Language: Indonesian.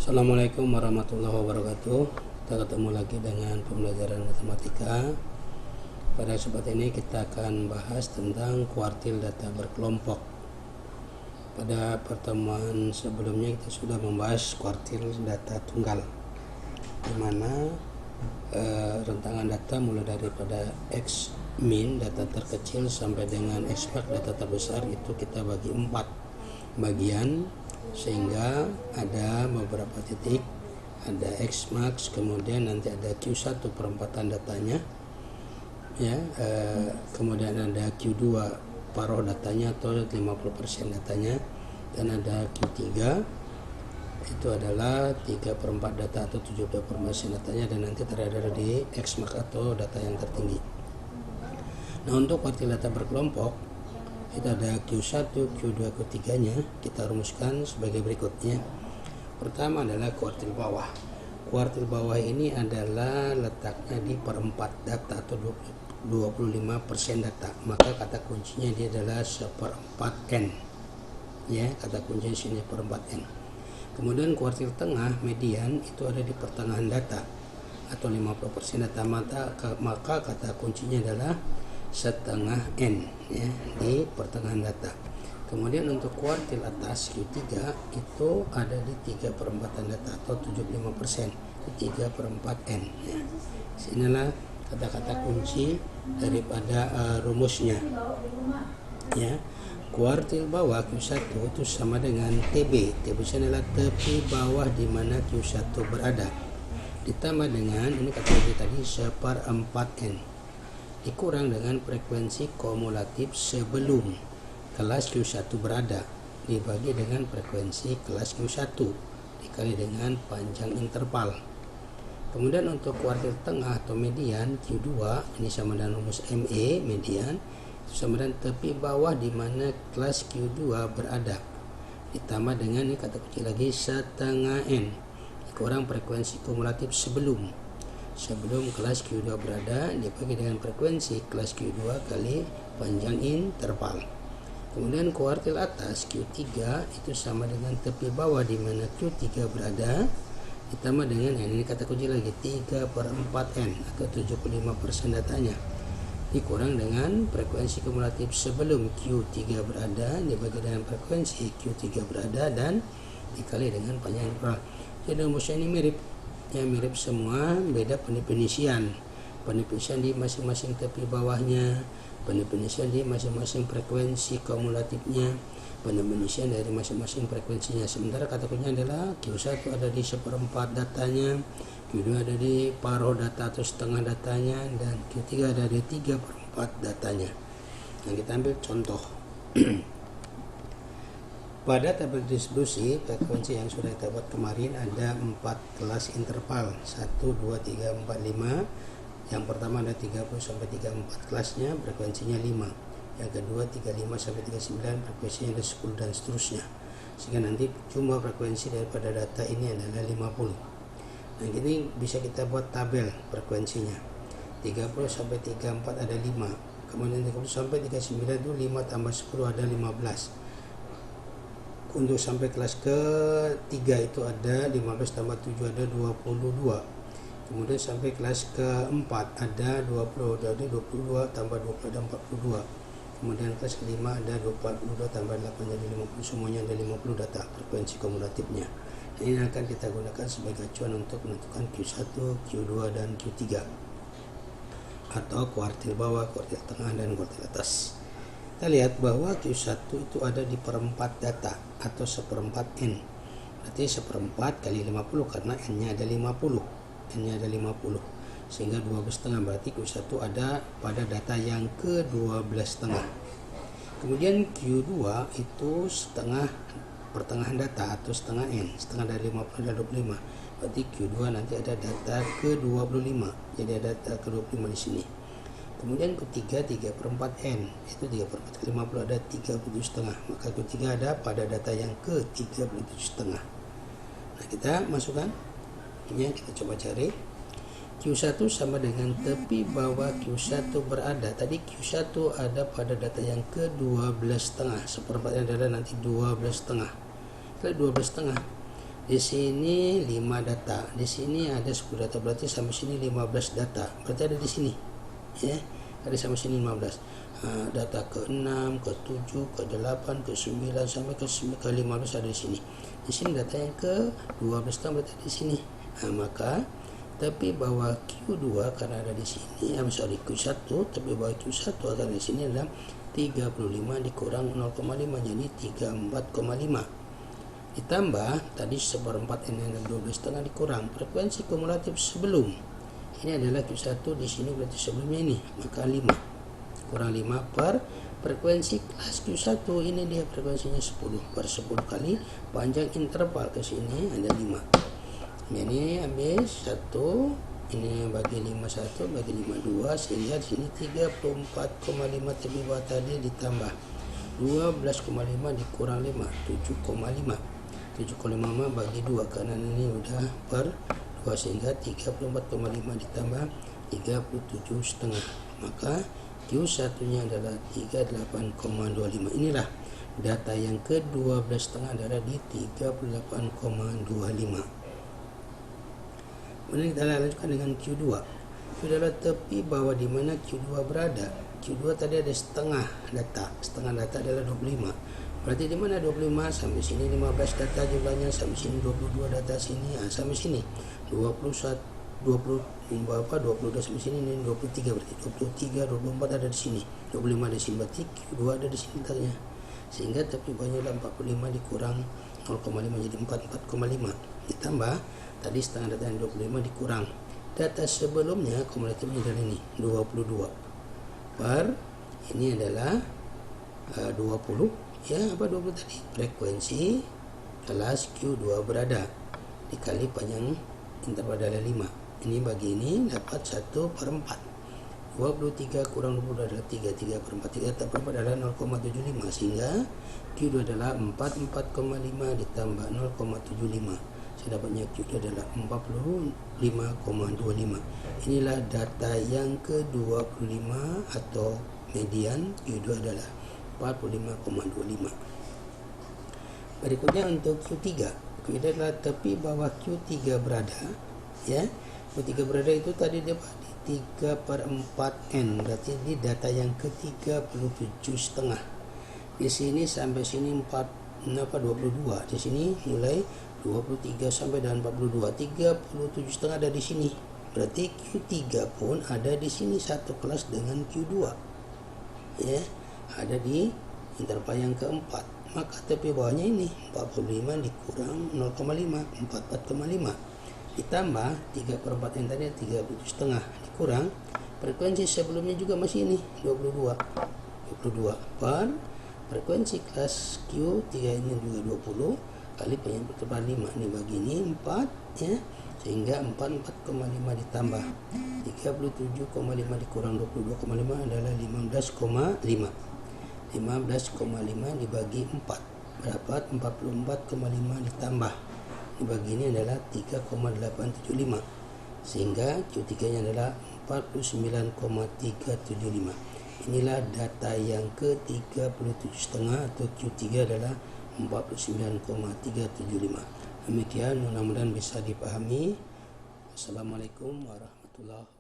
Assalamualaikum warahmatullahi wabarakatuh. Kita ketemu lagi dengan pembelajaran matematika. Pada kesempatan ini kita akan bahas tentang kuartil data berkelompok. Pada pertemuan sebelumnya kita sudah membahas kuartil data tunggal, di mana rentangan data mulai daripada X min data terkecil sampai dengan X max data terbesar itu kita bagi 4 bagian, sehingga ada beberapa titik, ada X max, kemudian nanti ada Q1 perempatan datanya ya, kemudian ada Q2 paruh datanya atau 50% datanya, dan ada Q3 itu adalah 3/4 data atau 72% datanya, dan nanti terada di X max atau data yang tertinggi. Nah, untuk kuartil data berkelompok itu ada Q1, Q2, Q3 nya kita rumuskan sebagai berikutnya. Pertama adalah kuartil bawah. Kuartil bawah ini adalah letaknya di perempat data atau 25% data, maka kata kuncinya dia adalah 1/4 N ya, kata kuncinya sini 1/4 N. Kemudian kuartil tengah median itu ada di pertengahan data atau 50% data, maka kata kuncinya adalah setengah N ya, di pertengahan data. Kemudian untuk kuartil atas Q3 itu ada di 3/4 data atau 75%, 3/4 N ya. Sinilah kata-kata kunci daripada rumusnya ya. Kuartil bawah Q1 itu sama dengan TB. TB adalah tepi bawah di mana Q1 berada, ditambah dengan ini kata kunci tadi 1/4 N, dikurang dengan frekuensi kumulatif sebelum kelas Q1 berada, dibagi dengan frekuensi kelas Q1 dikali dengan panjang interval. Kemudian untuk kuartil tengah atau median Q2 ini sama dengan rumus ME, median itu sama dengan tepi bawah di mana kelas Q2 berada, ditambah dengan ini kata kunci lagi setengah N, dikurang frekuensi kumulatif sebelum kelas Q2 berada, dibagi dengan frekuensi kelas Q2 kali panjang interval. Kemudian kuartil atas Q3 itu sama dengan tepi bawah di mana Q3 berada, ditambah dengan ini kata kunci lagi 3/4 N atau 75% datanya, dikurang dengan frekuensi kumulatif sebelum Q3 berada, dibagi dengan frekuensi Q3 berada, dan dikali dengan panjang interval. Jadi rumusnya ini mirip ya, mirip semua, beda pendefinisian di masing-masing tepi bawahnya, pendefinisian di masing-masing frekuensi kumulatifnya, pendefinisian dari masing-masing frekuensinya. Sementara kata kuncinya adalah Q1 ada di 1/4 datanya, Q2 ada di paruh data atau setengah datanya, dan Q3 ada di 3/4 datanya. Nah, kita ambil contoh. Pada tabel distribusi frekuensi yang sudah kita buat kemarin ada 4 kelas interval 1, 2, 3, 4, 5. Yang pertama ada 30 sampai 34 kelasnya, frekuensinya 5. Yang kedua 35 sampai 39, frekuensinya ada 10, dan seterusnya. Sehingga nanti jumlah frekuensi daripada data ini adalah 50. Nah, ini bisa kita buat tabel frekuensinya. 30 sampai 34 ada 5. Kemudian 30 sampai 39 itu 5 tambah 10 ada 15. Untuk sampai kelas ke-3 itu ada 15 tambah 7 ada 22. Kemudian sampai kelas ke-4 ada 20, jadi 22 tambah 20 ada 42. Kemudian kelas ke-5 ada 42 tambah 8 jadi 50, semuanya ada 50 data frekuensi kumulatifnya. Nah, ini akan kita gunakan sebagai acuan untuk menentukan Q1, Q2, dan Q3 atau kuartil bawah, kuartil tengah, dan kuartil atas. Kita lihat bahwa Q1 itu ada di perempat data atau 1/4 N, berarti 1/4 kali 50 karena N-nya ada 50, sehingga 12,5, berarti Q1 ada pada data yang ke-12,5. Kemudian Q2 itu pertengahan data atau setengah N, setengah dari 50 ada 25, berarti Q2 nanti ada data ke-25, jadi ada data ke-25 di sini. Kemudian Q3 3/4 N, itu 3/4 kali 50 ada 37,5, maka Q3 ada pada data yang ke-37,5. Nah, kita masukkan ya, kita coba cari. Q1 sama dengan tepi bawah Q1 berada. Tadi Q1 ada pada data yang ke-12,5. Seperempatnya adalah nanti 12,5. Kali 12,5. Di sini 5 data, di sini ada 10 data, berarti sampai sini 15 data. Berarti ada di sini, ya, ada sampai sini 15. Data ke-6, ke-7, ke-8, ke-9 sampai ke-15 ada di sini. Di sini data yang ke-12 berarti di sini. Maka tepi bawah Q2 karena ada di sini, Q1 tepi bawah Q1 karena di sini adalah 35 dikurang 0,5 jadi 34,5. Ditambah tadi 1/4 ini ada 12,5 dikurang frekuensi kumulatif sebelum ini adalah Q1 di sini berarti sebelumnya ini, maka 5 kurang 5 per frekuensi kelas Q1 ini dia frekuensinya 10 per 10 kali panjang interval ke sini ada 5. Ini habis 1 ini bagi 5 1 bagi 5 2 sehingga di sini 34,5 tepi bawah tadi ditambah 12,5 dikurang 5 7,5 bagi 2 karena ini udah per 2 sehingga 34,5 ditambah 37,5 maka Q1 nya adalah 38,25. Inilah data yang ke-12,5 adalah di 38,25. Kemudian kita lanjutkan dengan Q2. Q adalah tepi bawah di mana Q2 berada. Q2 tadi ada setengah data adalah 25. Berarti di mana 25 sampai sini 15 data jumlahnya, sampai sini 22 data sini, sampai sini 22 sampai sini ini 23 berarti 23 24 ada di sini, 25 di sini berarti Q2 ada di sini datanya. Sehingga tepi bawahnya adalah 45 dikurang 0,5 jadi 44,5 ditambah tadi setengah data yang 25 dikurang data sebelumnya kumulatifnya dari ini 22 per ini adalah 20 ya, apa 20 tadi frekuensi kelas Q2 berada dikali panjang interval adalah 5. Ini bagi ini dapat 1/4. 23 kurang 20 adalah 3 per 4 adalah 0,75 sehingga Q2 adalah 44,5 ditambah 0,75 saya dapatnya Q2 adalah 45,25. Inilah data yang ke-25 atau median Q2 adalah 45,25. Berikutnya untuk Q3 adalah tepi bawah Q3 berada ya. Q3 berada itu tadi dia di 3/4N berarti ini data yang ke-37,5. Di sini sampai sini 22. Di sini mulai 23 sampai dengan 42. 37,5 ada di sini. Berarti Q3 pun ada di sini satu kelas dengan Q2. Ya, ada di interval yang keempat. Maka tepi bawahnya ini 45 dikurang 0,5 44,5 ditambah 3/4 yang tadi 37,5 dikurang frekuensi sebelumnya juga masih ini 22 per frekuensi kelas Q3 ini juga 20 kali panjang interval 5 ini bagi ini 4 ya, sehingga 44,5 ditambah 37,5 dikurang 22,5 adalah 15,5 dibagi 4 berapa 44,5 ditambah dibagi ini adalah 3,875 sehingga Q3 nya adalah 49,375. Inilah data yang ke-37,5 atau Q3 adalah 49,375. Demikian mudah-mudahan bisa dipahami. Assalamualaikum warahmatullahi wabarakatuh.